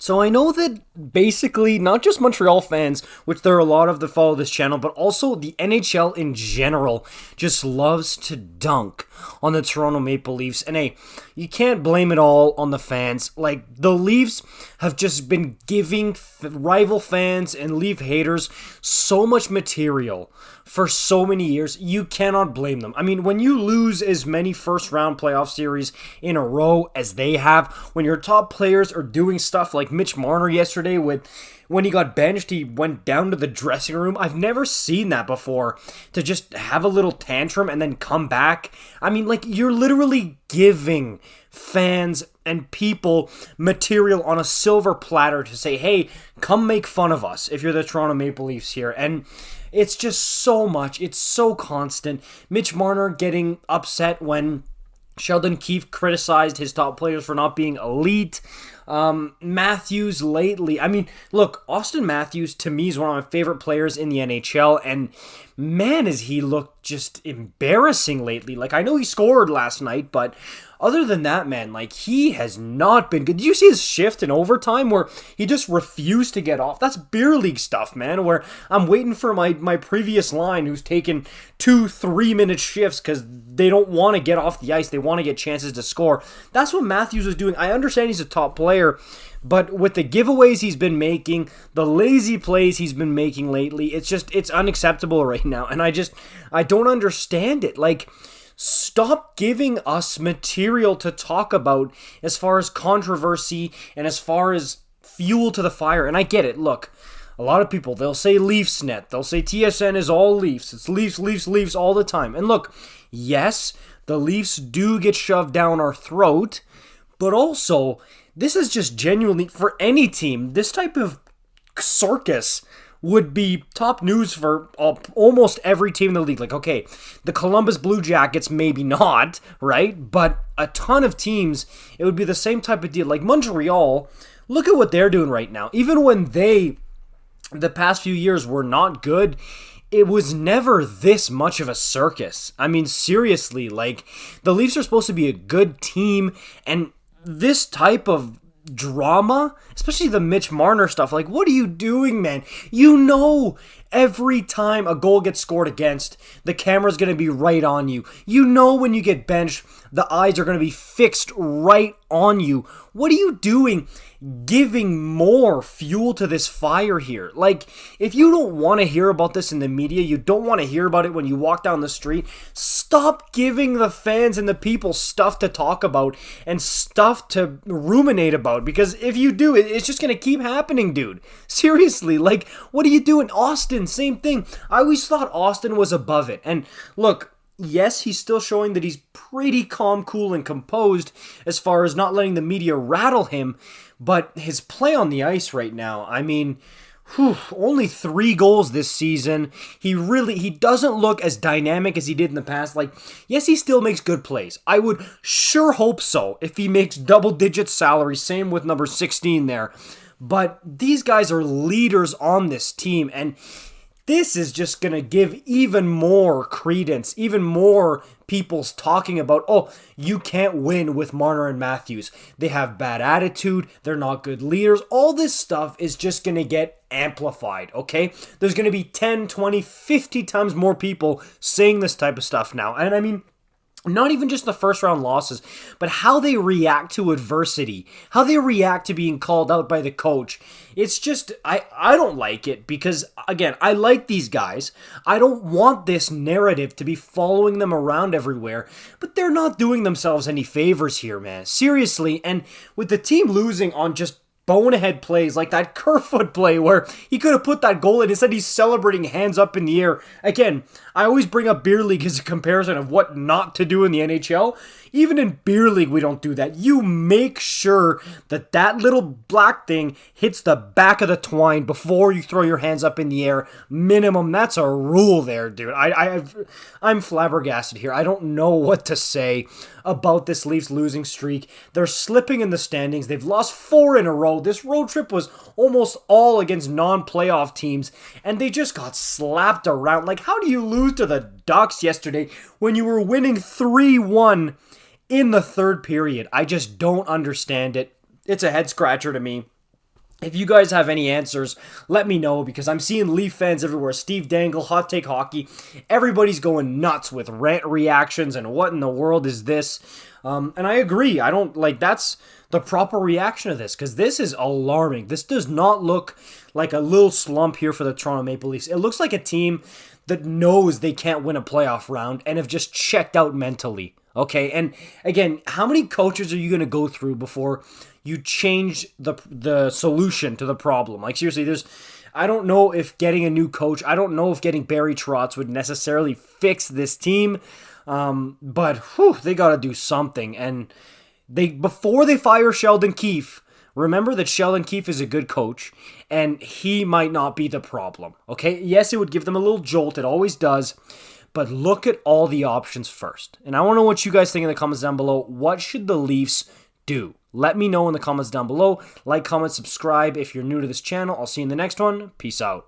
So I know that basically not just Montreal fans, which there are a lot of that follow this channel, but also the NHL in general just loves to dunk on the Toronto Maple Leafs. And hey, you can't blame it all on the fans. Like, the Leafs have just been giving rival fans and Leaf haters so much material for so many years. You cannot blame them. I mean, when you lose as many first round playoff series in a row as they have, when your top players are doing stuff like Mitch Marner yesterday when he got benched, he went down to the dressing room. I've never seen that before, to just have a little tantrum and then come back. I mean, like, you're literally giving fans and people material on a silver platter to say, hey, come make fun of us if you're the Toronto Maple Leafs here. And it's just so much. It's so constant. Mitch Marner getting upset when Sheldon Keefe criticized his top players for not being elite. Matthews lately. I mean, look, Auston Matthews to me is one of my favorite players in the NHL, and man, has he looked just embarrassing lately. Like, I know he scored last night, but other than that, man, like, he has not been good. Did you see his shift in overtime where he just refused to get off? That's beer league stuff, man, where I'm waiting for my previous line who's taken 2-3 minute shifts because they don't want to get off the ice. They want to get chances to score. That's what Matthews was doing. I understand he's a top player, but with the giveaways he's been making, the lazy plays he's been making lately, it's unacceptable right now. And I don't understand it. Like, stop giving us material to talk about as far as controversy and as far as fuel to the fire. And I get it. Look, a lot of people, they'll say LeafsNet. They'll say TSN is all Leafs. It's Leafs, Leafs, Leafs all the time. And look, yes, the Leafs do get shoved down our throat, but also, this is just genuinely, for any team, this type of circus would be top news for almost every team in the league. Like, okay, the Columbus Blue Jackets, maybe not, right? But a ton of teams, it would be the same type of deal. Like Montreal, look at what they're doing right now. Even when the past few years were not good, it was never this much of a circus. I mean, seriously, like, the Leafs are supposed to be a good team, and this type of drama, especially the Mitch Marner stuff, like, what are you doing, man? You know, every time a goal gets scored against, the camera's going to be right on you. You know, when you get benched, the eyes are going to be fixed right on you. What are you doing giving more fuel to this fire here? Like, if you don't want to hear about this in the media, you don't want to hear about it when you walk down the street, stop giving the fans and the people stuff to talk about and stuff to ruminate about, because if you do, it's just going to keep happening, dude. Seriously, like, what are you doing? Auston, same thing. I always thought Auston was above it. And look, yes, he's still showing that he's pretty calm, cool, and composed as far as not letting the media rattle him, but his play on the ice right now, I mean, only 3 goals this season. He doesn't look as dynamic as he did in the past. Like, yes, he still makes good plays. I would sure hope so if he makes double-digit salary. Same with number 16 there. But these guys are leaders on this team, and this is just going to give even more credence, even more people's talking about, oh, you can't win with Marner and Matthews. They have bad attitude. They're not good leaders. All this stuff is just going to get amplified, okay? There's going to be 10, 20, 50 times more people saying this type of stuff now. And I mean, not even just the first round losses, but how they react to adversity, how they react to being called out by the coach. It's just, I don't like it because, again, I like these guys. I don't want this narrative to be following them around everywhere, but they're not doing themselves any favors here, man. Seriously, and with the team losing on just bonehead plays like that Kerfoot play where he could have put that goal in. Instead, he's celebrating hands up in the air. Again, I always bring up beer league as a comparison of what not to do in the NHL. Even in beer league, we don't do that. You make sure that that little black thing hits the back of the twine before you throw your hands up in the air. Minimum. That's a rule there, dude. I'm flabbergasted here. I don't know what to say about this Leafs losing streak. They're slipping in the standings. They've lost 4 in a row. This road trip was almost all against non-playoff teams, and they just got slapped around. Like, how do you lose to the Ducks yesterday when you were winning 3-1 in the third period? I just don't understand it. It's a head scratcher to me. If you guys have any answers, let me know, because I'm seeing Leaf fans everywhere. Steve Dangle, Hot Take Hockey, everybody's going nuts with rant reactions and what in the world is this? And I agree. I don't like that's the proper reaction to this, because this is alarming. This does not look like a little slump here for the Toronto Maple Leafs. It looks like a team that knows they can't win a playoff round and have just checked out mentally. Okay, and again, how many coaches are you going to go through before you change the solution to the problem? Like, seriously, I don't know if getting a new coach, I don't know if getting Barry Trotz would necessarily fix this team, but they got to do something. And before they fire Sheldon Keefe, remember that Sheldon Keefe is a good coach, and he might not be the problem. Okay, yes, it would give them a little jolt, it always does. But look at all the options first. And I want to know what you guys think in the comments down below. What should the Leafs do? Let me know in the comments down below. Like, comment, subscribe if you're new to this channel. I'll see you in the next one. Peace out.